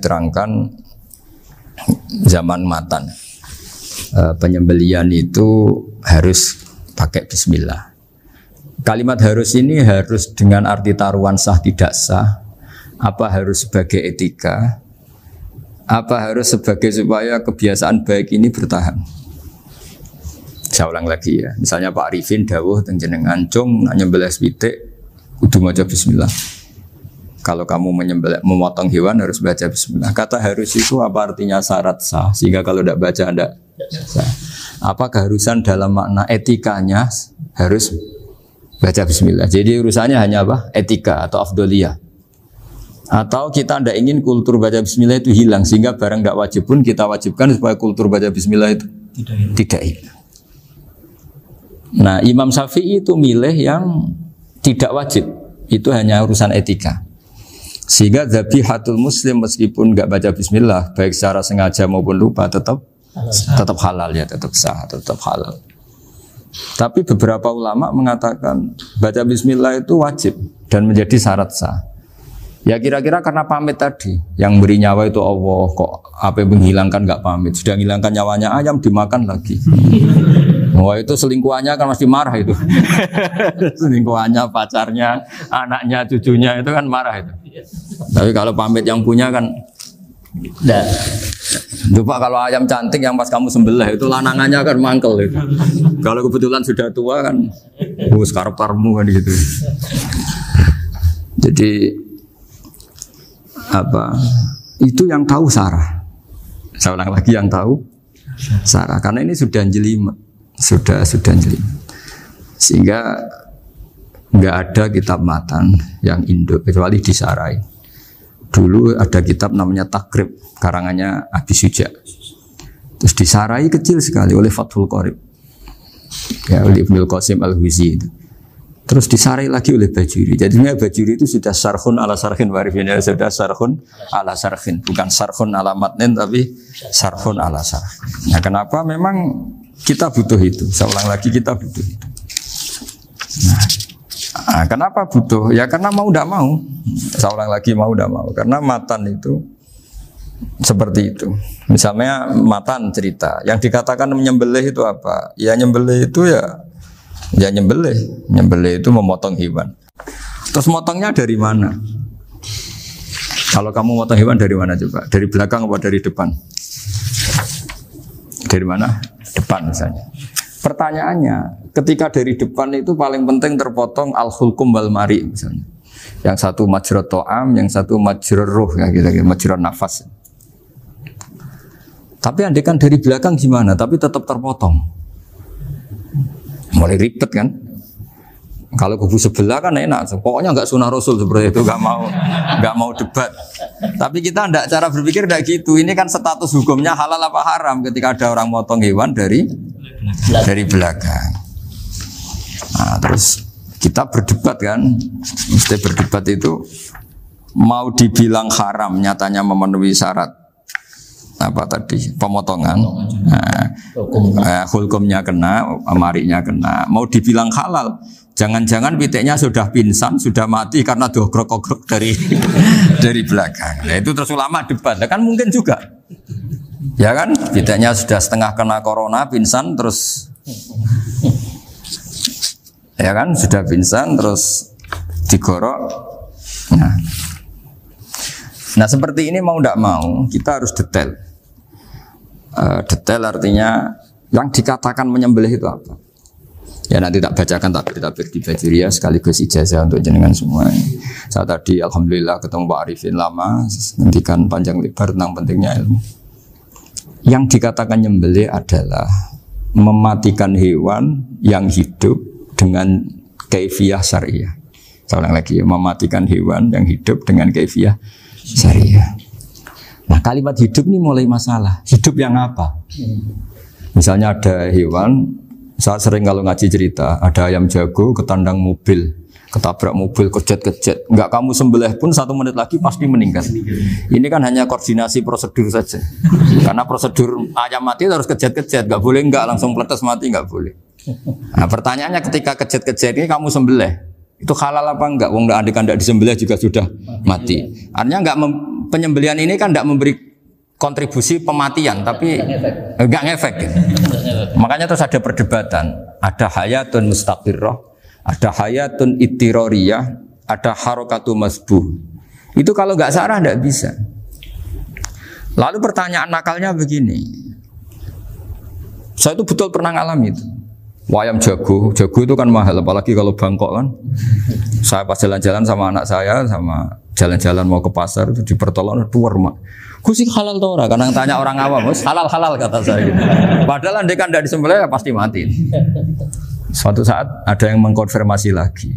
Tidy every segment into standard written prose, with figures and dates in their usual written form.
diterangkan zaman Matan. Penyembelian itu harus pakai bismillah. Kalimat harus ini harus dengan arti taruhan sah tidak sah, apa harus sebagai etika, apa harus sebagai supaya kebiasaan baik ini bertahan. Saya ulang lagi ya, misalnya Pak Arifin dawuh teng jenengan cung nak nyembelih pitik kudu maca bismillah. Kalau kamu memotong hewan harus baca bismillah. Kata harus itu apa artinya syarat sah, sehingga kalau tidak baca tidak sah. Apa keharusan dalam makna etikanya harus baca bismillah. Jadi urusannya hanya apa? Etika atau afdoliyah. Atau kita tidak ingin kultur baca bismillah itu hilang, sehingga barang tidak wajib pun kita wajibkan supaya kultur baca bismillah itu tidak hilang. Nah, Imam Syafi'i itu milih yang tidak wajib. Itu hanya urusan etika. Sehingga zabihatul muslim meskipun nggak baca bismillah, baik secara sengaja maupun lupa tetap halal ya, tetap sah, tetap halal. Tapi beberapa ulama mengatakan baca bismillah itu wajib dan menjadi syarat sah. Ya kira-kira karena pamit tadi, yang beri nyawa itu Allah, kok apa yang menghilangkan nggak pamit, sudah menghilangkan nyawanya ayam dimakan lagi. Wah itu selingkuhannya kan masih marah itu. Selingkuhannya, pacarnya, anaknya, cucunya itu kan marah itu. Tapi kalau pamit yang punya kan enggak. Lupa kalau ayam cantik yang pas kamu sembelih itu lanangannya kan mangkel itu. Kalau kebetulan sudah tua kan karep-karepmu kan gitu. Jadi apa? Itu yang tahu Sarah. Saya ulang lagi, yang tahu Sarah, karena ini sudah jelimet. Sudah jeli, sehingga nggak ada kitab matan yang Indo kecuali disarai. Dulu ada kitab namanya Takrib karangannya Abi Suja, terus disarai kecil sekali oleh Fathul Qorib ya, oleh Ibnul Qasim Al-Huzi itu. Terus disarai lagi oleh Bajuri. Jadinya Bajuri itu sudah sarhun ala sarhin warifin, ya, sudah sarhun ala sarhin, bukan sarhun ala matnin tapi sarhun ala sarhin. Nah kenapa memang kita butuh itu? Saya ulang lagi, kita butuh itu. Nah, kenapa butuh? Ya karena mau tidak mau. Saya ulang lagi, mau tidak mau. Karena matan itu seperti itu. Misalnya matan cerita, yang dikatakan menyembelih itu apa? Ya nyembelih itu ya nyembelih. Nyembelih itu memotong hewan. Terus motongnya dari mana? Kalau kamu motong hewan dari mana coba? Dari belakang atau dari depan? Dari mana? Depan misalnya. Pertanyaannya, ketika dari depan itu paling penting terpotong al-hulkum wal mari misalnya. Yang satu majrur to'am, yang satu majrur ruh ya gitu, majrur nafas. Tapi andekan dari belakang gimana? Tapi tetap terpotong. Mulai ribet kan? Kalau kubu sebelah kan enak, pokoknya nggak sunah Rasul seperti itu, nggak mau debat. Tapi kita tidak, cara berpikir tidak gitu. Ini kan status hukumnya halal apa haram ketika ada orang motong hewan dari belakang. Nah, terus kita berdebat kan, mesti berdebat itu mau dibilang haram, nyatanya memenuhi syarat apa tadi pemotongan. Hukumnya kena, amarinya kena. Mau dibilang halal, jangan-jangan pitiknya sudah pingsan, sudah mati karena dogrok-ogrok dari belakang. Nah, itu terus ulama debat. Nah, kan mungkin juga. Ya kan, pitiknya sudah setengah kena corona, pingsan terus. Ya kan, sudah pingsan terus digorok. Nah, seperti ini mau tidak mau kita harus detail. Detail artinya yang dikatakan menyembelih itu apa? Ya nanti tak bacakan tabir-tabir di Bajiria sekaligus ijazah untuk jenengan semua. Saya tadi alhamdulillah ketemu Pak Arifin lama, nantikan panjang lebar tentang pentingnya ilmu. Yang dikatakan menyembelih adalah mematikan hewan yang hidup dengan kaifiyah syariah. Saya ulang lagi, mematikan hewan yang hidup dengan kaifiyah syariah. Nah kalimat hidup ini mulai masalah. Hidup yang apa? Misalnya ada hewan, saya sering kalau ngaji cerita, ada ayam jago ketandang mobil, ketabrak mobil, kejet-kejet. Enggak kamu sembelih pun 1 menit lagi pasti meninggal. Ini kan hanya koordinasi prosedur saja. Karena prosedur ayam mati harus kejet-kejet, enggak boleh enggak langsung peletes mati, enggak boleh. Nah pertanyaannya ketika kejet-kejet ini kamu sembelih, itu halal apa enggak? Wong andekan enggak disembelih juga sudah mati. Artinya enggak penyembelihan ini kan tidak memberi kontribusi pematian, tapi enggak ngefek. Gitu. Makanya terus ada perdebatan. Ada hayatun mustaqirrah, ada hayatun ittiroriyah, ada harokatu masbuh. Itu kalau nggak sarah nggak bisa. Lalu pertanyaan nakalnya begini. Saya itu betul pernah ngalami itu. Wayam jago itu kan mahal, apalagi kalau Bangkok kan. Saya pas jalan-jalan sama anak saya, sama jalan-jalan mau ke pasar itu di pertolongan dua rumah. Gue sih halal tuh orang, kadang tanya orang awam, halal kata saya. Gitu. Padahal andai kan tidak disembelih ya pasti mati. Suatu saat ada yang mengkonfirmasi lagi.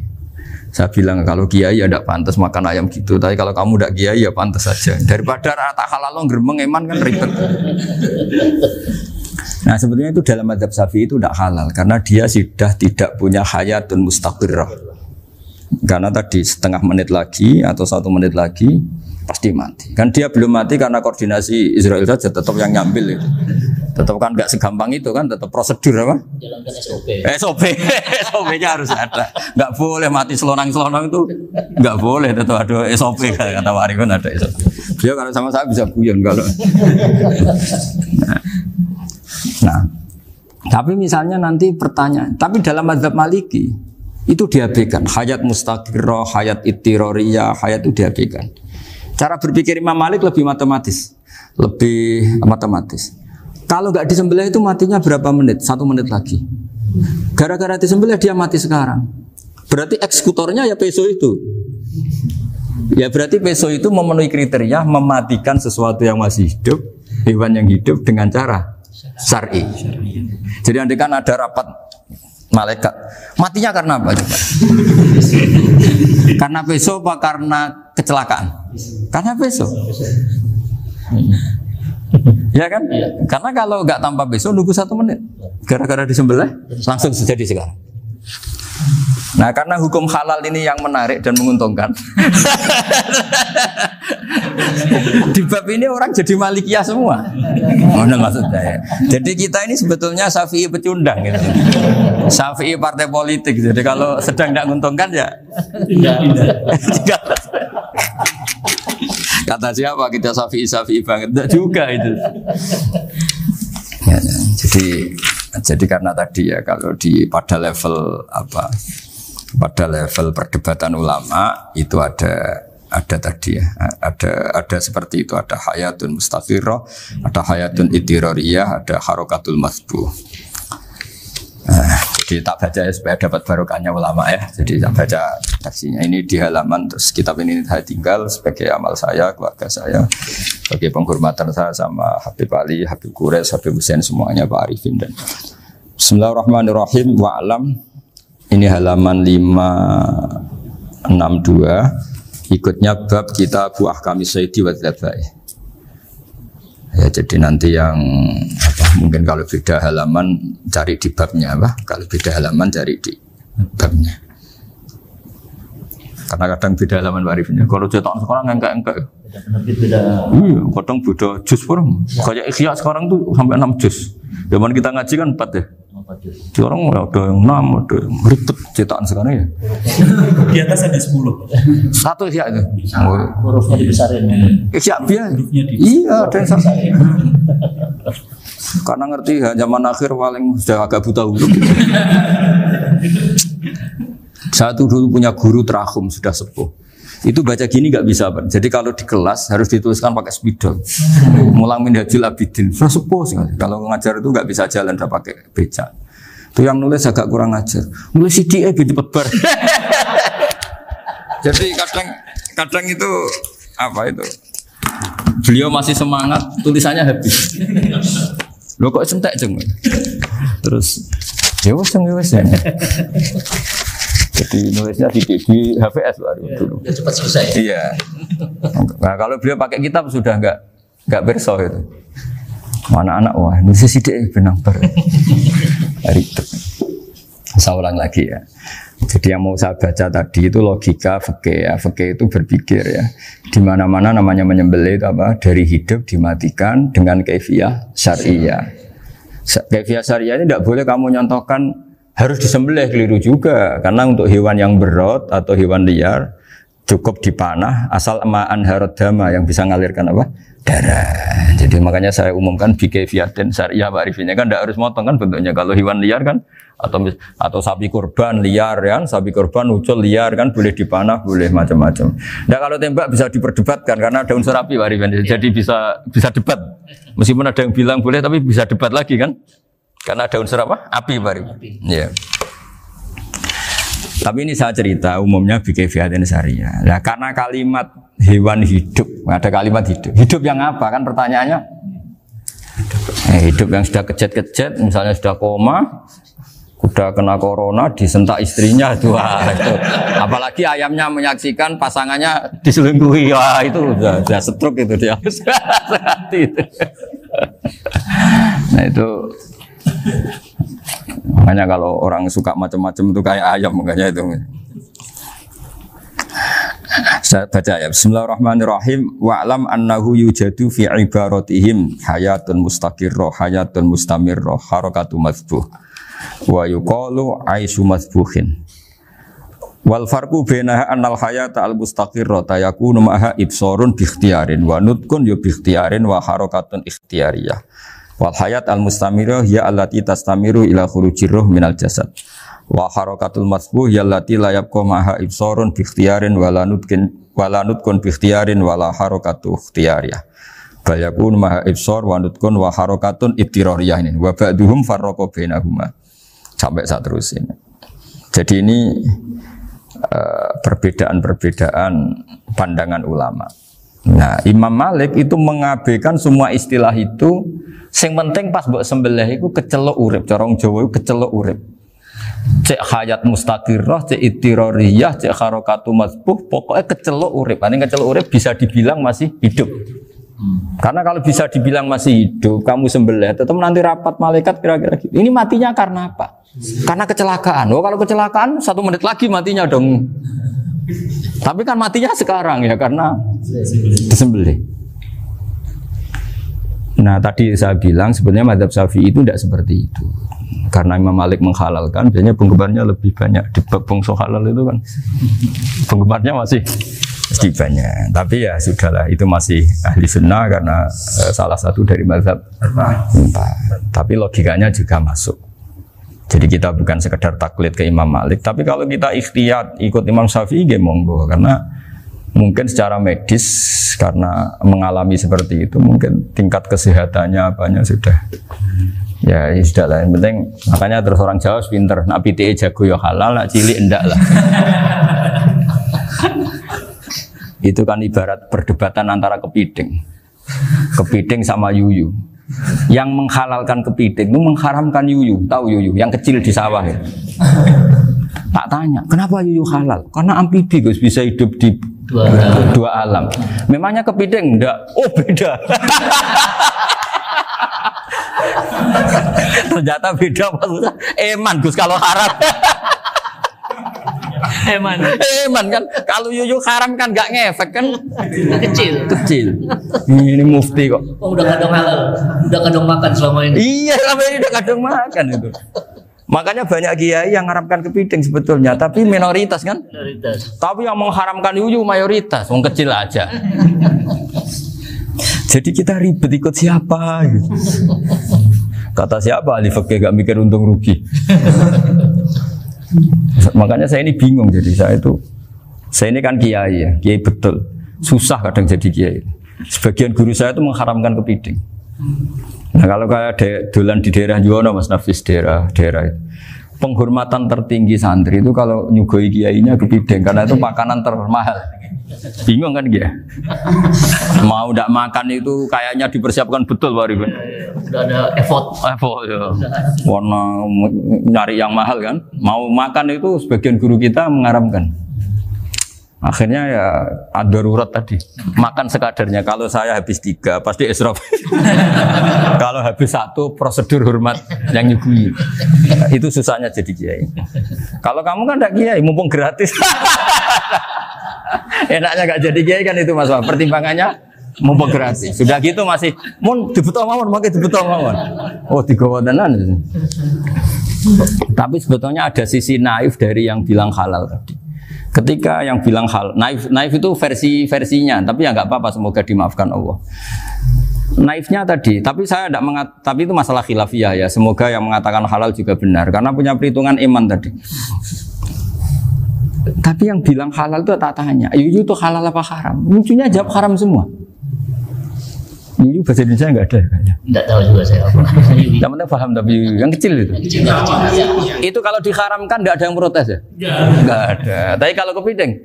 Saya bilang kalau kiai ya tidak pantas makan ayam gitu, tapi kalau kamu tidak kiai ya pantas saja. Daripada rata halal lo geremeng eman kan ribet. Nah sebetulnya itu dalam mazhab Syafi'i itu tidak halal karena dia sudah tidak punya hayatun mustaqirrah. Karena tadi setengah menit lagi atau 1 menit lagi pasti mati. Kan dia belum mati karena koordinasi Israel saja tetap yang nyambil itu. Tetap kan nggak segampang itu kan, tetap prosedur apa? Jalankan SOP. SOP-nya harus ada. Nggak boleh mati selonang-selonang itu, nggak boleh. Tetap ada SOP kata Warikun ada SOP. Dia kalau sama saya bisa guyon kalau. Nah, tapi misalnya nanti pertanyaan, tapi dalam mazhab Maliki itu diabaikan. Hayat mustaqirrah, hayat ittiroriyah, hayat itu diabaikan. Cara berpikir Imam Malik lebih matematis. Kalau nggak disembelih itu matinya berapa menit? 1 menit lagi. Gara-gara disembelih dia mati sekarang. Berarti eksekutornya ya peso itu. Ya berarti peso itu memenuhi kriteria mematikan sesuatu yang masih hidup, hewan yang hidup dengan cara syar'i. Jadi andai kan ada rapat malaikat, matinya karena apa coba? Karena peso apa karena kecelakaan? Karena peso. Ya kan? Karena kalau nggak tanpa peso nunggu 1 menit, gara-gara disembelih langsung terjadi sekarang. Nah karena hukum halal ini yang menarik dan menguntungkan. Di bab ini orang jadi Malikiyah semua. Mana maksudnya ya? Jadi kita ini sebetulnya Syafi'i pecundang gitu. Syafi'i partai politik. Jadi kalau sedang tidak menguntungkan ya kata siapa kita Syafi'i banget? Tidak juga itu. Ya, jadi karena tadi ya kalau pada level perdebatan ulama itu ada tadi ya, ada seperti itu, ada hayatun mustaqirrah, ada hayatun ittiroriyah, ada harokatul masbuh. Jadi tak baca ya supaya dapat barokahnya ulama ya. Jadi tak baca redaksinya ini di halaman, terus kitab ini saya tinggal sebagai amal saya, keluarga saya, sebagai penghormatan saya sama Habib Ali, Habib Qures, Habib Hussein semuanya, Pak Arifin dan Bismillahirrahmanirrahim. Wa'alam, ini halaman 562, ikutnya bab kita Abu Ahkami Sayyidi wa Dzabai. Ya, jadi nanti yang mungkin kalau beda halaman cari di babnya kalau beda halaman cari di babnya. Karena kadang beda halaman Pak Arifin. Kalau cetak sekarang enggak. Beda. Iya, kadang beda juz orang. Kayak Ikhya sekarang tuh sampai 6 juz. Zaman kita ngaji kan 4 ya. Sekarang ada yang 6, ada yang ribet cetakan sekarang ya. Di atas ada 10. Satu Ikhya itu. Hurufnya dibesarin. Ikhya biar. Iya, ada yang sama. Karena ngerti zaman akhir paling sudah agak buta huruf. Saya tuh dulu punya guru terakhum sudah sepuh. Itu baca gini nggak bisa, Pak. Jadi kalau di kelas harus dituliskan pakai spidol. Mulang Minhajul Abidin. Sudah sepuh sekali. Kalau ngajar itu nggak bisa jalan, udah pakai becak. Itu yang nulis agak kurang ajar. Nulis CDE gitu bar. Jadi kadang itu apa itu? Beliau masih semangat, tulisannya habis. Lo kok sentek jeng? Terus ya wes. Jadi nulisnya di HVS baru dulu. Udah cepat selesai. Iya. Nah kalau beliau pakai kitab sudah enggak berso itu. Anak-anak wah nulis sidik benang bar. Ribet. Saya ulang lagi ya. Jadi yang mau saya baca tadi itu logika fikih ya. Fikih itu berpikir ya. Di mana-mana namanya menyembelih itu apa? Dari hidup dimatikan dengan kaifiyah syariah. Kaifiyah syariah ini tidak boleh kamu nyontohkan harus disembelih, keliru juga. Karena untuk hewan yang berat atau hewan liar cukup dipanah asal ma'an harodama yang bisa ngalirkan apa? Darah. Jadi makanya saya umumkan bikaifiyatin syariah Pak Arifinnya kan tidak harus motong kan bentuknya. Kalau hewan liar kan atau sapi kurban liar kan, sapi kurban ucul liar kan boleh dipanah, boleh macam-macam. Nah kalau tembak bisa diperdebatkan karena ada unsur api Pak Arifin. Jadi bisa debat. Meskipun ada yang bilang boleh tapi bisa debat lagi kan? Karena ada unsur apa? Api Pak Arifin. Iya. Tapi ini saya cerita umumnya bikaifiyatin syariah. Nah karena kalimat hewan hidup, ada kalimat hidup. Hidup yang apa kan pertanyaannya? Hidup yang sudah kejet-kejet, misalnya sudah koma, udah kena corona, disentak istrinya, itu. Apalagi ayamnya menyaksikan pasangannya diselingkuhi, wah itu udah stroke itu dia. Nah itu. Makanya kalau orang suka macam-macam itu kayak ayam makanya itu. Saya baca ya. Bismillahirrahmanirrahim. Wa'lam annahu yujadu fi ibaratihim hayatun mustaqirrah, hayatun mustamirrah, harakatu mazbuh. Wa yuqalu aisyu mazbuhin. Wal farqu bainaha annal hayata al mustaqirrah yakunu ma'aha ibsarun bi ikhtiyarin wa nutqun bi ikhtiyarin wa harakatun ikhtiyariyah. Wal hayat al mustamirah ya allati tastamiru ila khurujir ruh minal jasad. Wa harakatul masbuh ya allati la yabqa maha ibsarun bi ikhtiyarin wala nutqun bi ikhtiyarin wala harakatu ikhtiyariyah. Bal yakun maha ibsar wa nutqun wa harakatun ibtirariyah ini. Wa ba'duhum farraqa bainahuma. Sampai saat terus ini. Jadi ini perbedaan-perbedaan pandangan ulama. Nah, Imam Malik itu mengabaikan semua istilah itu. Sing penting pas mbok sembelih iku kecelok urip, cara wong Jawa iku kecelok urip. Cek hayat mustaqirrah, cek ittirariyah, cek harakatu mazbuh, pokoknya kecelok urip. Ane kecelok urip bisa dibilang masih hidup. Karena kalau bisa dibilang masih hidup, kamu sembelih tetap nanti rapat malaikat kira-kira gitu. Ini matinya karena apa? Karena kecelakaan. Oh, kalau kecelakaan 1 menit lagi matinya dong. Tapi kan matinya sekarang ya karena disembelih. Nah tadi saya bilang sebenarnya mazhab Syafi'i itu tidak seperti itu. Karena Imam Malik menghalalkan, biasanya penggemarnya lebih banyak. Di bab bongso halal itu kan penggemarnya masih banyak. Tapi ya sudahlah, itu masih ahli sunnah karena salah satu dari mazhab 4. Tapi logikanya juga masuk. Jadi kita bukan sekedar taklid ke Imam Malik, tapi kalau kita ikhtiyat ikut Imam Syafi'i ya monggo, karena mungkin secara medis karena mengalami seperti itu mungkin tingkat kesehatannya apanya sudah ya sudah lah, yang penting makanya terus orang Jawa pinter nak PTE jago ya halal, nak cilik enggak lah. Itu kan ibarat perdebatan antara kepiting sama yuyu. Yang menghalalkan kepiting itu mengharamkan yuyu. Tahu yuyu yang kecil di sawah ya? Tak tanya, kenapa yuyu halal? Karena amfibi Gus, bisa hidup di dua alam. Memangnya kepiting enggak? Oh beda. Ternyata beda maksudnya. Eman Gus kalau haram. Eman kan kalau yuyu haram kan enggak ngefek kan? Kecil. Ini mufti kok. Oh, udah kadang halal, udah kadang makan selama ini. Iya, selama ini udah kadang makan itu. Makanya banyak kiai yang mengharamkan kepiting sebetulnya, tapi minoritas kan? Minoritas. Tapi yang mengharamkan yuyu mayoritas, wong kecil aja. Jadi kita ribet ikut siapa? Gitu. Kata siapa? Ahli fikih gak mikir untung rugi. Makanya saya ini bingung. Jadi saya ini kan kiai ya, kiai betul. Susah kadang jadi kiai. Sebagian guru saya itu mengharamkan kepiting. Nah kalau kayak dolan di daerah Juwono Mas Nafis daerah itu, penghormatan tertinggi santri itu kalau nyugoi kiainya kepiting karena itu makanan termahal. Bingung kan dia? Mau tidak makan itu kayaknya dipersiapkan betul Pak Rifan. Udah ada effort ya. Warna nyari yang mahal kan. Mau makan itu sebagian guru kita mengharamkan. Akhirnya ya ada darurat tadi. Makan sekadarnya. Kalau saya habis 3 pasti israf. Kalau habis 1 prosedur hormat yang nyugui. Itu susahnya jadi kiai. Kalau kamu kan tidak kiai, mumpung gratis. Enaknya gak jadi kiai kan itu Mas. Pertimbangannya mumpung gratis. Sudah gitu masih mun dibutuh mawon, makai dibutuh mawon. Oh digawa tenan. Tapi sebetulnya ada sisi naif dari yang bilang halal tadi. Ketika yang bilang hal naif itu versinya, tapi ya nggak apa-apa, semoga dimaafkan Allah. Naifnya tadi, tapi saya tidak tapi itu masalah khilafiyah ya. Semoga yang mengatakan halal juga benar, karena punya perhitungan iman tadi. Tapi yang bilang halal itu tak tanya, Yuyu itu halal apa haram? Lucunya jawab haram semua. Yuyu bahasa Indonesia nggak ada kayaknya. Tidak tahu juga saya apa. Yang penting paham tapi yang kecil itu. Itu kalau diharamkan tidak ada yang protes ya? Nggak ada. Tapi kalau kepiting?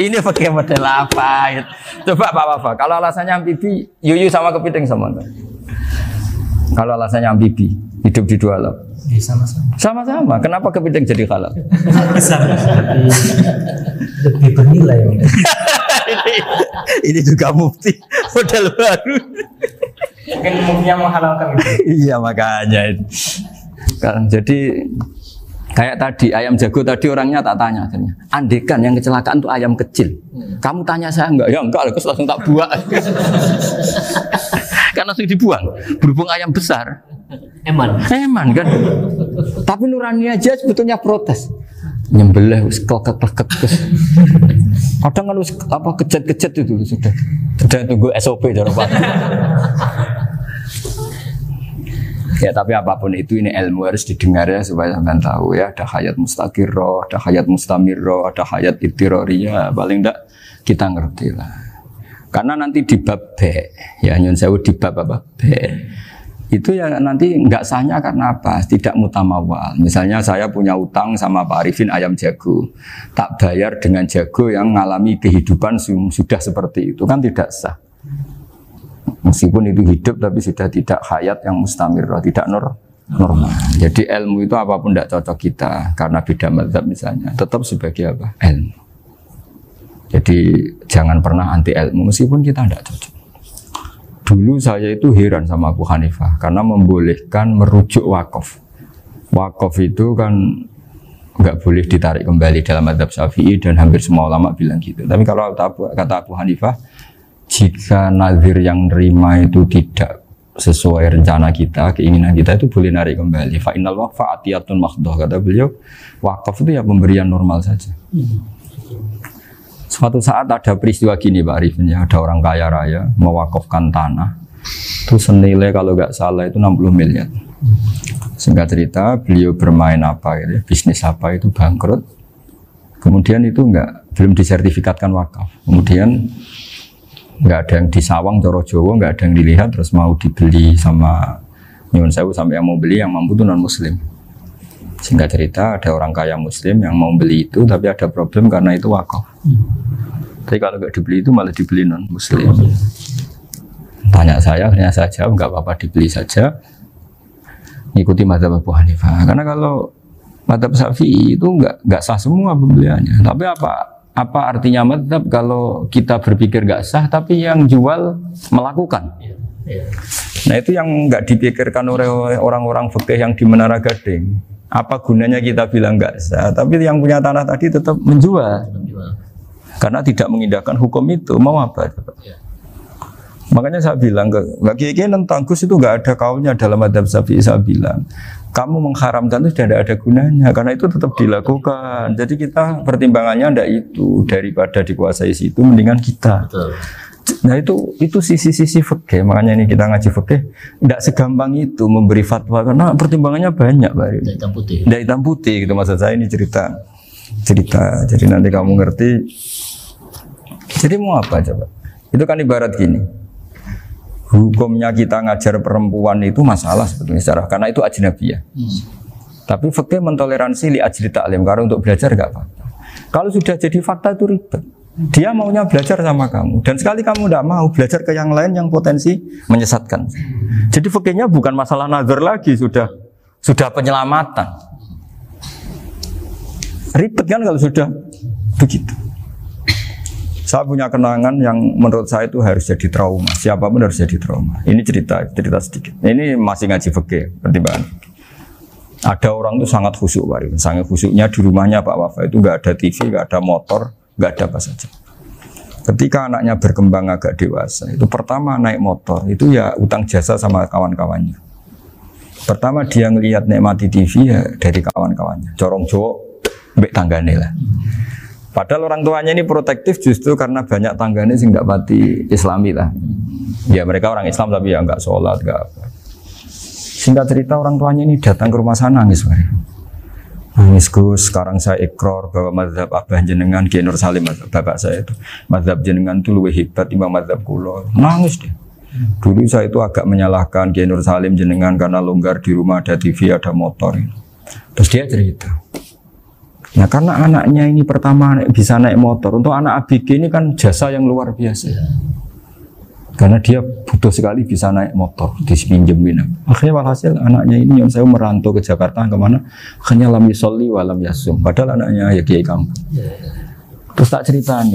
Ini pakai model apa? Coba Pak Wafa. Kalau alasannya amfibi, Yuyu sama kepiting sama enggak? Kalau alasannya amfibi, hidup di dua alam. Sama-sama. Sama-sama. Kenapa kepiting jadi halal? Lebih bernilai. Ini juga mufti model baru. Mungkin muftinya menghalalkan itu. Iya makanya. Kan jadi kayak tadi ayam jago tadi orangnya tak tanya akhirnya. Andekan yang kecelakaan itu ayam kecil. Kamu tanya saya enggak? Ya enggak, terus langsung tak buang. Kan langsung dibuang. Berhubung ayam besar. Eman kan. Tapi nurani aja sebetulnya protes. Nyembelih klek-klek. Kadang kan apa kejat-kejat itu sudah tunggu SOP dari Pak. Ya tapi apapun itu ini ilmu harus didengar ya supaya sampean tahu ya, ada hayat mustaqirroh, ada hayat mustamirroh, ada hayat ittiroriyah, paling enggak kita ngerti lah. Karena nanti di bab B, ya nyun sewu di bab apa? B. Itu ya nanti nggak sahnya karena apa? Tidak mutamawal. Misalnya saya punya utang sama Pak Arifin ayam jago, tak bayar dengan jago yang mengalami kehidupan sudah seperti itu, kan tidak sah. Meskipun itu hidup tapi sudah tidak hayat yang mustamir, tidak normal. Jadi ilmu itu apapun tidak cocok kita karena beda mazhab misalnya, tetap sebagai apa? Ilmu. Jadi jangan pernah anti ilmu meskipun kita tidak cocok. Dulu saya itu heran sama Abu Hanifah karena membolehkan merujuk wakaf. Wakaf itu kan nggak boleh ditarik kembali dalam mazhab Syafi'i dan hampir semua ulama bilang gitu. Tapi kalau kata Abu Hanifah, jika nazir yang nerima itu tidak sesuai rencana kita, keinginan kita, itu boleh narik kembali. Fa innal waqfa atiyatun makhdoh, kata beliau. Wakaf itu ya pemberian normal saja. Suatu saat ada peristiwa gini Pak Arifin ya, ada orang kaya raya mewakafkan tanah itu senilai kalau nggak salah itu 60 miliar. Singkat cerita beliau bermain apa gitu, bisnis apa itu bangkrut. Kemudian itu belum disertifikatkan wakaf. Kemudian nggak ada yang disawang coro Jawa, nggak ada yang dilihat, terus mau dibeli sama nyuwun sewu sampai yang mau beli yang mampu itu non muslim. Singkat cerita ada orang kaya muslim yang mau beli itu tapi ada problem karena itu wakaf. Tapi kalau nggak dibeli itu malah dibeli non muslim. Tanya saya, akhirnya saya jawab nggak apa-apa dibeli saja. Ngikuti mazhab Abu Hanifah. Karena kalau mazhab Syafi'i itu nggak sah semua pembeliannya. Tapi apa artinya mazhab kalau kita berpikir nggak sah tapi yang jual melakukan? Nah itu yang nggak dipikirkan oleh orang-orang fikih yang di Menara Gading. Apa gunanya kita bilang nggak sah, tapi yang punya tanah tadi tetap menjual. Karena tidak mengindahkan hukum itu, mau apa? Makanya saya bilang bagi tentang Gus itu nggak ada kaulnya dalam mazhab Syafi'i. Saya bilang kamu mengharamkan itu tidak ada gunanya karena itu tetap dilakukan. Jadi kita pertimbangannya ndak itu, daripada dikuasai situ mendingan kita. Betul. Nah itu sisi-sisi fikih. Makanya ini kita ngaji fikih tidak segampang itu memberi fatwa karena pertimbangannya banyak Pak. Dari hitam putih. Dari hitam putih gitu maksud saya, ini cerita. Jadi nanti kamu ngerti. Jadi mau apa coba? Itu kan ibarat gini. Hukumnya kita ngajar perempuan itu masalah sebetulnya secara karena itu ajnabiyah. Tapi fikih mentoleransi li ajli ta'lim karena untuk belajar enggak apa-apa. Kalau sudah jadi fakta itu ribet. Dia maunya belajar sama kamu dan sekali kamu tidak mau belajar ke yang lain yang potensi menyesatkan. Jadi fikihnya bukan masalah nazar lagi, sudah penyelamatan. Ribet kan kalau sudah begitu. Saya punya kenangan yang menurut saya itu harus jadi trauma. Siapapun harus jadi trauma. Ini cerita sedikit. Ini masih ngaji fikih pertimbangan. Ada orang itu sangat khusyuk, sangat khusyuknya di rumahnya Pak Wafa itu nggak ada TV, nggak ada motor, nggak ada apa saja. Ketika anaknya berkembang agak dewasa, itu pertama naik motor, itu ya utang jasa sama kawan-kawannya. Pertama dia ngelihat nikmati TV ya dari kawan-kawannya. Corong Jawa mbek tanggane lah. Padahal orang tuanya ini protektif justru karena banyak tanggane sing nggak pati Islami lah. Ya mereka orang Islam tapi ya nggak sholat, nggak apa. Singkat cerita orang tuanya ini datang ke rumah sana nangis, nangis Gus. Sekarang saya ikrar bahwa mazhab abah jenengan Kiai Nur Salim, bapak saya itu mazhab jenengan itu lebih hebat timbang mazhab kula. Nangis dia. Dulu saya itu agak menyalahkan Kiai Nur Salim jenengan karena longgar di rumah ada TV ada motor. Terus dia cerita. Nah karena anaknya ini pertama bisa naik motor, untuk anak ABG ini kan jasa yang luar biasa. Karena dia butuh sekali bisa naik motor, dipinjemin. Akhirnya walhasil anaknya ini yang saya merantau ke Jakarta kemana, akhirnya lam yusolli wa lam yasum. Padahal anaknya ya kiai kampung. Terus tak ceritain.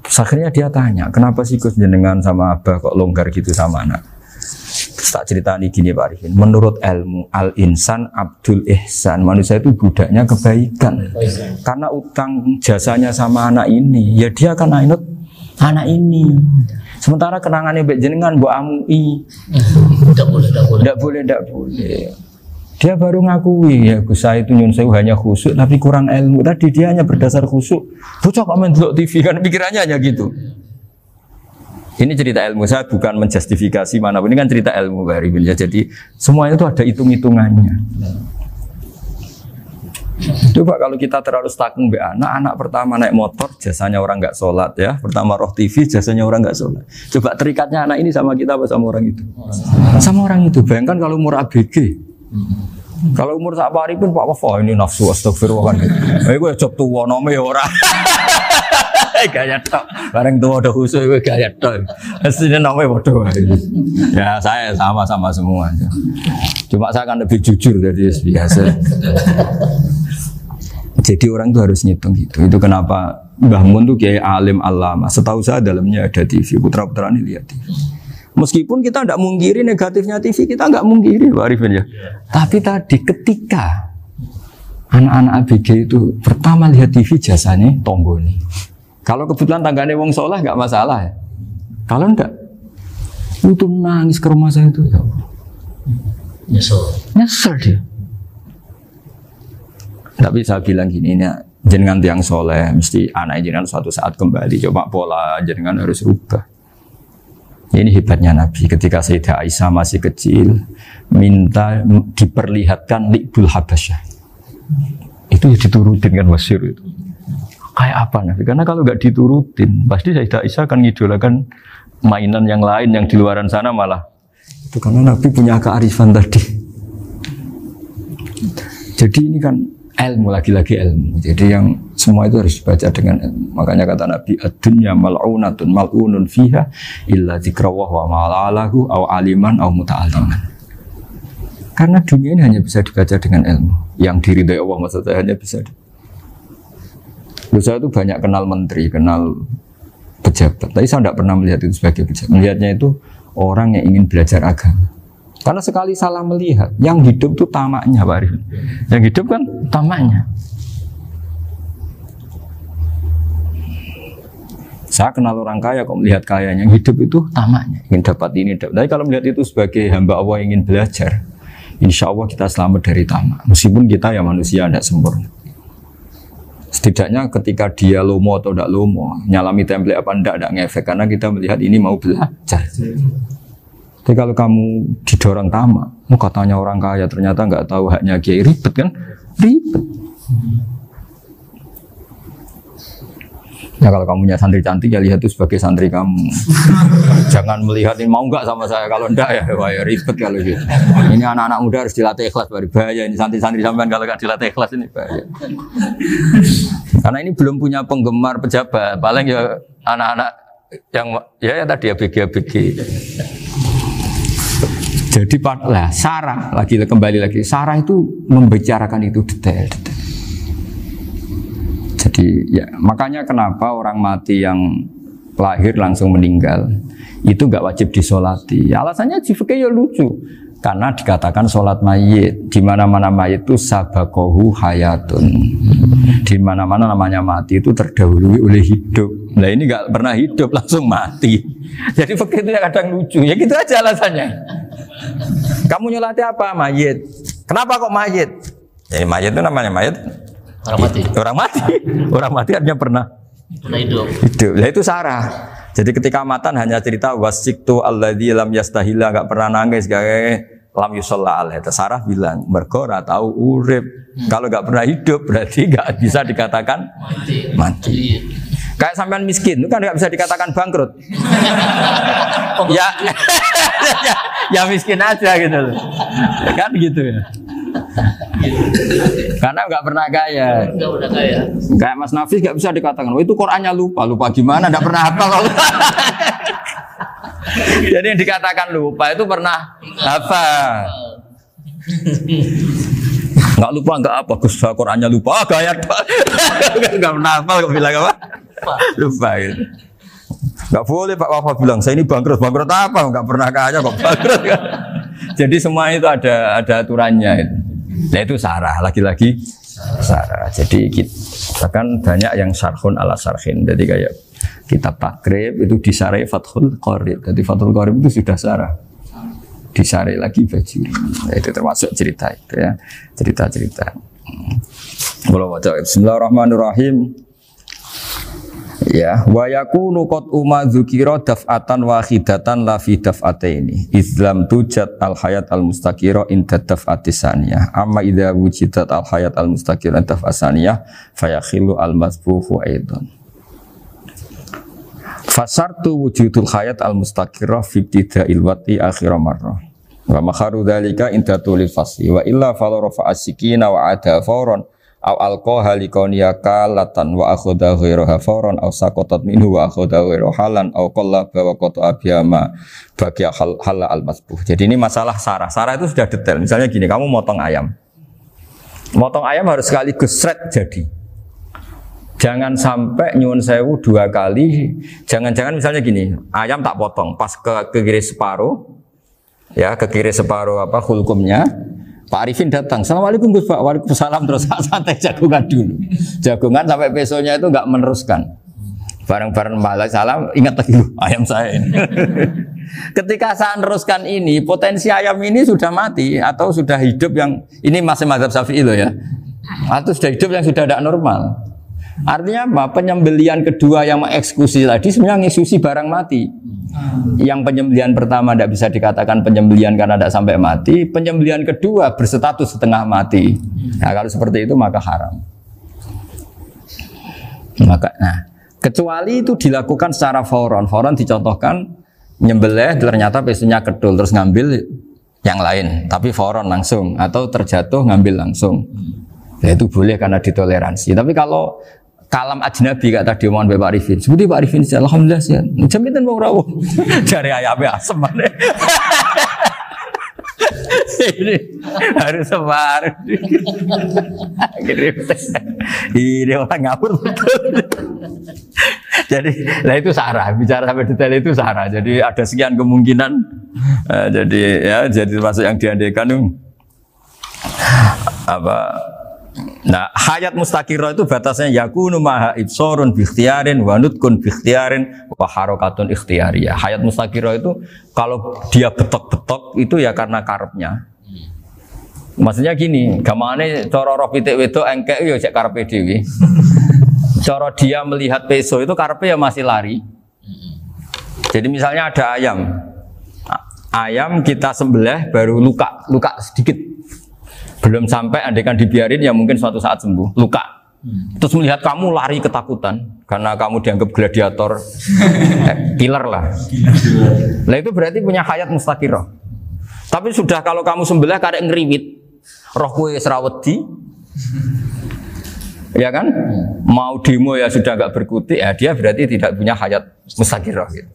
Terus akhirnya dia tanya, kenapa sih Gus jenengan sama abah kok longgar gitu sama anak? Terus tak ceritain gini Pak Arifin. Menurut ilmu al-insan abdul ihsan, manusia itu budaknya kebaikan. Karena utang jasanya sama anak ini, ya dia akan ainut anak ini. Sementara kenangannya mbek jenengan mbok amui. Tidak boleh. Dia baru ngakui ya Gus saya itu nyun sewu hanya khusyuk tapi kurang ilmu. Tadi dia hanya berdasar khusyuk. Bocah kok main delok TV kan pikirannya hanya gitu. Ini cerita ilmu, saya bukan menjustifikasi manapun, ini kan cerita ilmu Pak Arifin ya. Jadi semuanya itu ada hitung-hitungannya. Coba kalau kita terlalu stakung be anak pertama naik motor jasanya orang nggak sholat ya, pertama roh TV jasanya orang nggak sholat. Coba terikatnya anak ini sama kita apa sama orang itu? Sama orang itu. Bayangkan kalau umur ABG, kalau umur sak pari pun Pak Wafa ini nafsu astagfirullah kan. Gue job tua nome orang. Gaya tok, bareng tua udah khusus gue gaya tok. Aslinya namanya bodoh. Ya saya sama semua. Cuma saya kan lebih jujur dari biasa. Jadi orang itu harus ngitung gitu. Itu kenapa Mbah Mun tuh kayak alim alama. Setahu saya dalamnya ada TV. Putra-putra ini lihat TV. Meskipun kita tidak mungkiri negatifnya TV, kita nggak mungkiri Pak Arifin ya. Tapi tadi ketika anak-anak ABG itu pertama lihat TV jasanya tonggoni. Kalau kebetulan tanggane wong soleh nggak masalah ya. Kalau enggak, itu nangis ke rumah saya itu ya. Nyesel dia. Tapi saya bilang gini, ini jenengan tiang soleh, mesti anak jenengan suatu saat kembali. Coba pola jenengan harus rubah. Ini hebatnya Nabi. Ketika Sayyidah Aisyah masih kecil, minta diperlihatkan Li'bul Habasyah. Itu ya diturutin kan masyhur itu. Kayak apa Nabi? Karena kalau nggak diturutin, pasti Sayyidah Aisyah akan ngidolakan mainan yang lain yang di luaran sana malah. Itu karena Nabi punya kearifan tadi. Jadi ini kan ilmu, lagi-lagi ilmu. Jadi yang semua itu harus dibaca dengan ilmu. Makanya kata Nabi, ad-dunya mal'unatun mal'unun fiha illa dzikrawah wa ma'alahu aw aliman aw muta'alliman. Karena dunia ini hanya bisa dibaca dengan ilmu. Yang diridai Allah maksudnya hanya bisa saya itu banyak kenal menteri, kenal pejabat. Tapi saya tidak pernah melihat itu sebagai pejabat. Melihatnya itu orang yang ingin belajar agama. Karena sekali salah melihat, yang hidup itu tamaknya Pak Arifin. Yang hidup kan tamaknya. Saya kenal orang kaya kok melihat kayanya, yang hidup itu tamaknya. Ingin dapat ini, dapat. Tapi kalau melihat itu sebagai hamba Allah yang ingin belajar, insya Allah kita selamat dari tamak. Meskipun kita ya manusia tidak sempurna. Setidaknya ketika dia lomo atau tidak lomo, nyalami template apa tidak ngefek karena kita melihat ini mau belajar. Tapi kalau kamu didorong tamak, katanya orang kaya ternyata nggak tahu haknya kiai, ribet kan? Ribet. Ya kalau kamu punya santri cantik ya lihat itu sebagai santri kamu. Jangan melihat ini mau nggak sama saya, kalau enggak ya wah ya ribet kalau gitu. Ini anak-anak muda harus dilatih ikhlas, baru bahaya ini santri-santri sampean kalau nggak dilatih ikhlas ini bahaya. Karena ini belum punya penggemar pejabat, paling ya anak-anak yang ya tadi ABG. Jadi lah Sarah kembali lagi Sarah itu membicarakan itu detail. Jadi ya makanya kenapa orang mati yang lahir langsung meninggal itu nggak wajib disolati. Alasannya fikih ya lucu. Karena dikatakan sholat mayit di mana-mana mayit itu sabakohu hayatun. Di mana-mana namanya mati itu terdahului oleh hidup. Nah ini nggak pernah hidup langsung mati. Jadi fikih itu ya kadang lucu. Ya gitu aja alasannya. Kamu nyolati apa? Mayit. Kenapa kok mayit? Jadi mayit itu namanya mayit Orang mati. Orang mati artinya pernah Pernah hidup. hidup. Nah itu sarah. Jadi ketika matan hanya cerita wasiktu alladzi lam yastahila, enggak pernah nangis, kayak lam yusalla alaih. Sarah bilang mergo ora tahu urip. Kalau enggak pernah hidup berarti enggak bisa dikatakan mati. Kayak sampean miskin itu kan enggak bisa dikatakan bangkrut. Ya ya miskin aja gitu loh. Kan gitu ya. Karena nggak pernah kaya. Enggak udah kaya. Kayak Mas Nafis nggak bisa dikatakan, oh itu Qurannya lupa gimana? Nggak pernah hafal kalau. Jadi yang dikatakan lupa itu pernah hafal. Nggak lupa nggak apa, Gus Qurannya lupa, gaya nggak pernah hafal, kok bilang apa? Lupa gitu. Nggak boleh Pak Wafa bilang saya ini bangkrut apa? Nggak pernah kaya kok bangkrut. Jadi semua itu ada aturannya itu. Nah itu sarah, lagi-lagi sarah. Jadi kita kan banyak yang syarhun ala syarhin. Jadi kayak kitab takrib itu disarai Fathul Qorib. Jadi Fathul Qorib itu sudah sarah. Disarai lagi Bajuri. Nah, itu termasuk cerita itu ya. Cerita-cerita. Bismillahirrahmanirrahim. Ya, wa yakunu qad umadzukira daf'atan wahidatan la fi daf'ataini. Islam tujad al hayat al mustaqira inda daf'atisaniyah. Amma idza wujidat al hayat al mustaqira inda daf'asaniyah fayakhilu al masbuhu aidan. Fasartu wujudul hayat al mustaqira fi ibtida'il wati akhir marrah. Wa makharu dzalika inda tulil fasli wa illa fala rafa'a sikina wa ada fawran aw alqaha liqaniya latan wa akhadha ghairaha fawran aw saqatat minhu wa akhadha ghairu halan aw qallaba wa qata abiyama bagi hal al masbuh. Jadi ini masalah sarah. Sarah itu sudah detail. Misalnya gini, kamu motong ayam. Motong ayam harus sekaligus shred jadi. Jangan sampai nyuwun sewu 2 kali. Jangan-jangan misalnya gini, ayam tak potong pas ke kiri separuh. Ya, ke kiri separuh apa hulkumnya. Pak Arifin datang, Assalamualaikum Gus Pak, waalaikumsalam, terus santai jagungan dulu. Jagungan sampai besoknya itu enggak meneruskan. Bareng-bareng malah salam, ingat lagi ayam saya ini. Ketika saya meneruskan ini, potensi ayam ini sudah mati atau sudah hidup yang ini masih mazhab Syafi'i loh ya. Atau sudah hidup yang sudah tidak normal. Artinya apa? Penyembelian kedua yang mengeksekusi tadi sebenarnya ngisusi barang mati. Yang penyembelian pertama tidak bisa dikatakan penyembelian karena tidak sampai mati. Penyembelian kedua berstatus setengah mati. Nah, kalau seperti itu maka haram. Nah, kecuali itu dilakukan secara fauron. Fauron dicontohkan nyembelih ternyata pesunya kedul terus ngambil yang lain, tapi fauron langsung atau terjatuh ngambil langsung. Ya, itu boleh karena ditoleransi. Tapi kalau kalam ajnabi kata tadi omongan Pak Arifin. Seperti Pak Arifin, alhamdulillah sih. Jaminan mau rawuh. Cari ayamnya asem mana? Ini harus sebar. Ini orang ngawur betul. Jadi, lah itu sarah. Bicara sampai detail itu sarah. Jadi ada sekian kemungkinan. Jadi ya, jadi termasuk yang diandaikan apa? Nah, hayat mustaqirah itu batasnya yakunu maha ibsorun bikhtiarin wa nutkun bikhtiarin wa harakatun ikhtiyariyah. Hayat mustaqirah itu kalau dia betok-betok itu ya karena karepnya. Maksudnya gini, gamane cara roh pitik wedok engkek ya cek karepe dhewe. Cara dia melihat peso itu karepe ya masih lari. Jadi misalnya ada ayam. Ayam kita sembelih baru luka sedikit. Belum sampai andaikan dibiarin ya mungkin suatu saat sembuh, luka. Terus melihat kamu lari ketakutan karena kamu dianggap gladiator, killer lah. Nah itu berarti punya hayat mustaqirah. Tapi sudah kalau kamu sembelih karek ngeriwit, roh kowe serawedi, ya kan? Mau demo ya sudah nggak berkutik, ya dia berarti tidak punya hayat mustaqirah. Gitu.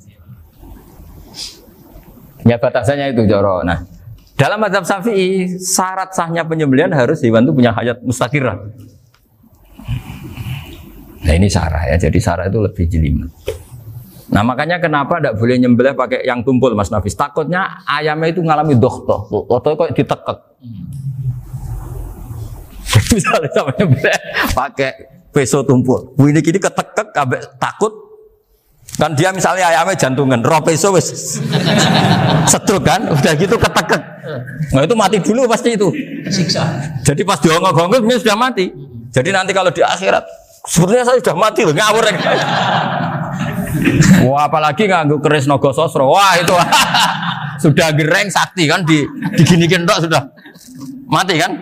Ya batasannya itu Joro. Nah. Dalam mazhab Syafi'i, syarat sahnya penyembelihan harus hewan itu punya hayat mustaqirah. Nah ini sarah ya, jadi sarah itu lebih jelimet. Nah makanya kenapa tidak boleh nyembelih pakai yang tumpul Mas Nafis? Takutnya ayamnya itu ngalami dohtoh, atau kok ditekek. Misalnya sama nyembelih pakai peso tumpul, ini kini ketekek, takut. Kan dia misalnya ayamnya jantungan, roh peso wis setruk kan, udah gitu ketekek. Nah itu mati dulu pasti itu. Siksa. Jadi pas diongok-ongok dia sudah mati. Jadi nanti kalau di akhirat, sebetulnya saya sudah mati loh, ngawur ya. Wah, apalagi nganggo keris naga sosro. Wah, itu sudah gereng sakti kan diginikin tok sudah mati kan?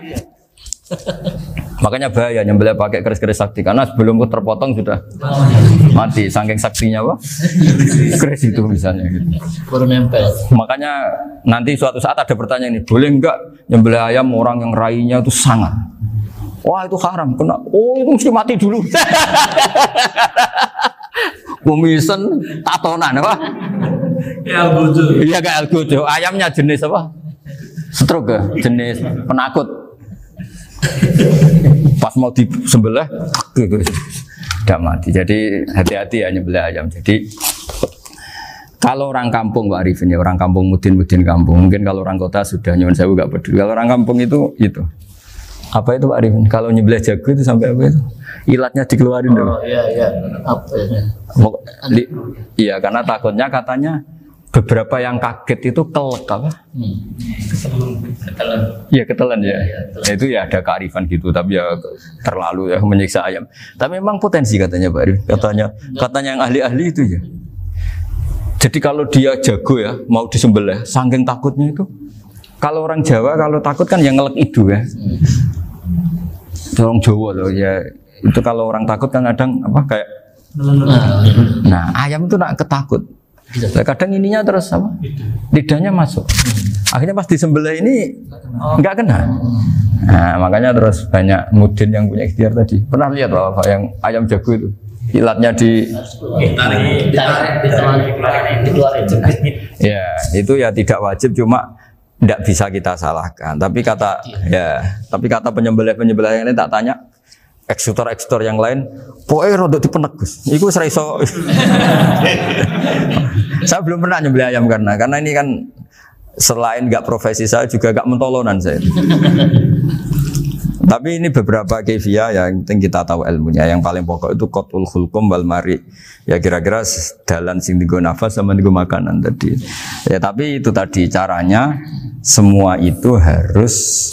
Makanya bahaya nyembelih pakai keris-keris sakti karena sebelum terpotong sudah mati saking saktinya apa? Keris itu misalnya gitu. Baru nempel. Makanya nanti suatu saat ada pertanyaan ini, boleh enggak nyembelih ayam orang yang rainya itu sangat? Wah, itu haram. Kena. Oh, itu mesti mati dulu. Kumisen tatonan apa? Ya algojo. Iya kayak algojo. Ayamnya jenis apa? Stroke ya? Jenis penakut. Pas mau disembelih, tidak mati. Jadi hati-hati ya nyembelih ayam. Jadi kalau orang kampung Pak Arifin ya, orang kampung mudin kampung. Mungkin kalau orang kota sudah nyuwun sewu nggak peduli. Kalau orang kampung itu apa itu Pak Arifin? Kalau nyembelih jago itu sampai apa itu? Ilatnya dikeluarin dulu. Oh iya. Apa ya? Iya, karena takutnya katanya beberapa yang kaget itu kelek apa? Ketelan. Iya ketelan ya. Ya. Itu ya ada kearifan gitu, tapi ya terlalu ya menyiksa ayam. Tapi memang potensi katanya Pak Arif. Katanya yang ahli-ahli itu ya. Jadi kalau dia jago ya, mau disembelih, saking takutnya itu. Kalau orang Jawa kalau takut kan yang ngelek idu ya. Orang Jawa loh ya. Itu kalau orang takut kan kadang apa kayak. Nah ayam itu nak ketakut. Kadang ininya terus apa? Lidahnya masuk. Akhirnya pas disembelih ini nggak kena. Nah, makanya terus banyak mudin yang punya ikhtiar tadi. Pernah lihat apa yang ayam jago itu? Ilatnya ditarik. Ya, itu ya tidak wajib, cuma tidak bisa kita salahkan. Tapi kata penyembelih yang lain tak tanya. Eksekutor yang lain, pokoknya rodok dipenegus. Iku seraiso. Saya belum pernah nyembelih ayam karena ini kan selain nggak profesi saya juga nggak mentolonan saya. Tapi ini beberapa kefiah ya, yang penting kita tahu ilmunya. Yang paling pokok itu qatul khulqum wal mari. Ya kira-kira dalan sing digo nafas sama digo makanan tadi. Ya tapi itu tadi caranya. Semua itu harus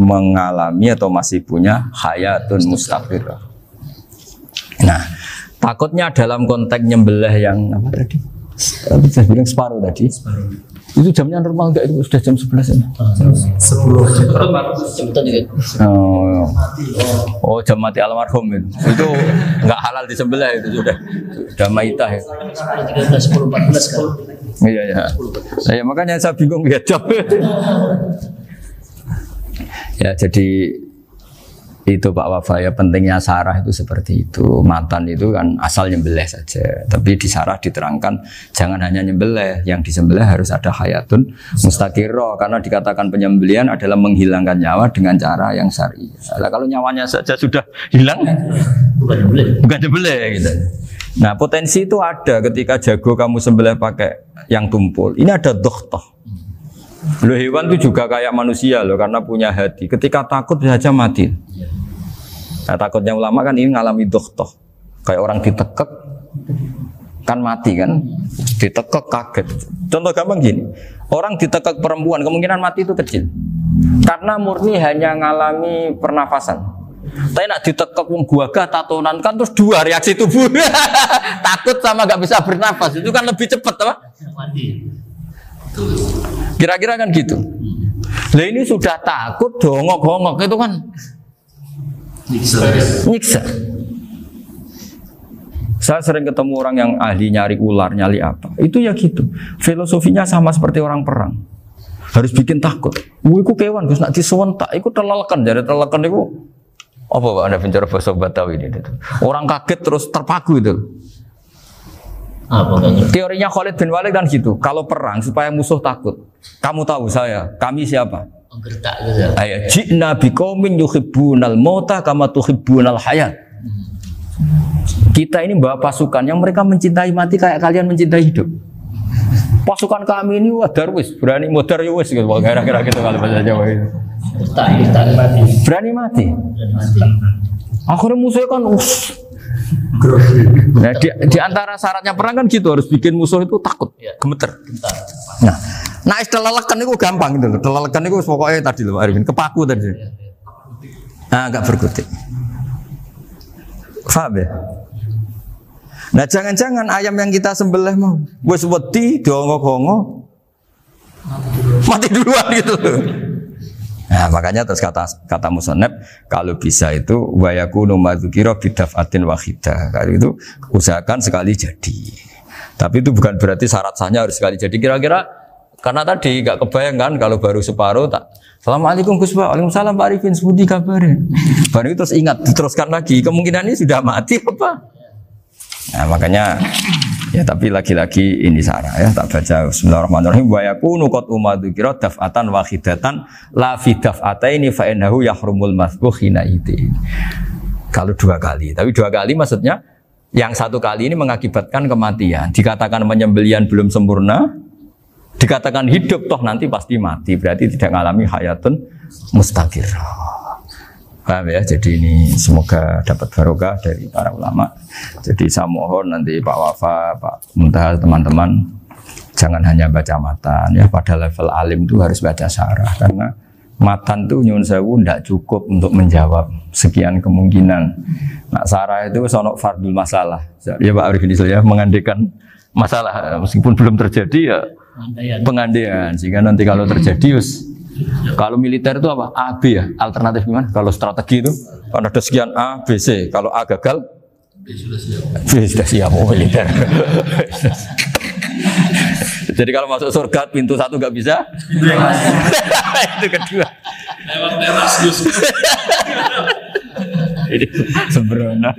mengalami atau masih punya hayatun mustaqirah. Nah, takutnya dalam konteks nyembelih yang apa tadi? Saya bilang separuh tadi. Itu jamnya normal enggak, itu sudah jam 11 ya? 10 Cepetan juga. Oh, jam mati almarhum itu. Itu enggak halal disembelih itu sudah maitah ya. 10:14 kan. Iya. Ya makanya saya bingung ya jam. Ya jadi itu Pak Wafa ya, pentingnya sarah itu seperti itu. Matan itu kan asal nyembelih saja, tapi di sarah diterangkan jangan hanya nyembelih, yang disembelih harus ada hayatun mustaqirah, karena dikatakan penyembelihan adalah menghilangkan nyawa dengan cara yang syar'i. Nah, kalau nyawanya saja sudah hilang bukan nyembelih gitu. Nah potensi itu ada ketika jago kamu sembelih pakai yang tumpul. Ini ada dokhtoh. Loh, hewan itu juga kayak manusia loh, karena punya hati. Ketika takut bisa saja mati. Nah, takutnya ulama kan ini ngalami dokhtoh. Kayak orang ditekek kan mati kan, ditekek kaget. Contoh gampang gini, orang ditekek perempuan kemungkinan mati itu kecil, karena murni hanya ngalami pernafasan. Tapi nak ditekek wong gagah tatonan kan terus dua reaksi tubuh. Takut sama nggak bisa bernafas itu kan lebih cepat apa? Mati. Kira-kira kan gitu. Lah ini sudah takut dongok-dongok itu kan nyiksa. Saya sering ketemu orang yang ahli nyari ular, nyari apa. Itu ya gitu. Filosofinya sama seperti orang perang. Harus bikin takut. Iku kewan Gus nak disewentak, iku telelekan, jadi telelekan iku apa Pak Anda bicara bahasa Batawi ini? Orang kaget terus terpaku itu. Teorinya Khalid bin Walid kan gitu. Kalau perang supaya musuh takut. Kamu tahu kami siapa? Gertak gitu. Ayat jina biqaumin yuhibbunal mauta kama tuhibbunal hayat. Kita ini bawa pasukan yang mereka mencintai mati kayak kalian mencintai hidup. Pasukan kami ini wah darwis, berani modar ya wis gitu. Kira-kira gitu kalau bahasa Jawa itu. Mati. Berani mati. Akhirnya musuhnya kan nah, di antara syaratnya perang kan gitu, harus bikin musuh itu takut, gemeter. Nah, telelekan itu gampang gitu loh. Telelekan itu pokoknya tadi loh Pak Arifin, kepaku tadi. Enggak berkutik. Faham ya? Nah jangan-jangan ayam yang kita sembelih mau wis wedi dongok-dongok mati duluan gitu. Nah makanya terus kata musannaf kalau bisa itu wa yakunu madzukira bidafatin wahidah. Kalau itu usahakan sekali jadi. Tapi itu bukan berarti syarat sahnya harus sekali jadi. Kira-kira karena tadi enggak kebayang kan kalau baru separuh tak Assalamualaikum Gus Pak. Waalaikumsalam Pak Arifin. Sebuti kabarnya. Baru itu terus ingat diteruskan lagi. Kemungkinan ini sudah mati apa? Nah makanya ya tapi lagi-lagi ini sarah ya tak baca Bismillahirrahmanirrahim wa yakunu qad umadzukira daf'atan wahidatan la fi daf'ataini fa innahu yahrumul masbuh hina itu. Kalau 2 kali, tapi 2 kali maksudnya yang 1 kali ini mengakibatkan kematian. Dikatakan penyembelian belum sempurna, dikatakan hidup toh nanti pasti mati, berarti tidak mengalami hayatun mustaqirrah. Paham ya? Jadi ini semoga dapat barokah dari para ulama. Jadi saya mohon nanti Pak Wafa, Pak Muntaha, teman-teman jangan hanya baca matan ya. Pada level alim itu harus baca syarah karena matan itu nyuwun sewu tidak cukup untuk menjawab sekian kemungkinan. Nah syarah itu sono fardul masalah. Ya Pak Arifin ya mengandekan masalah meskipun belum terjadi ya pengandaian sehingga nanti kalau terjadi kalau militer itu apa? A, B ya? Alternatif gimana? Kalau strategi itu kalau ada sekian A, B, C. Kalau A gagal B sudah siap oh, militer. Jadi kalau masuk surga pintu 1 nggak bisa itu kedua lewat teras Gus. Ini sembrono.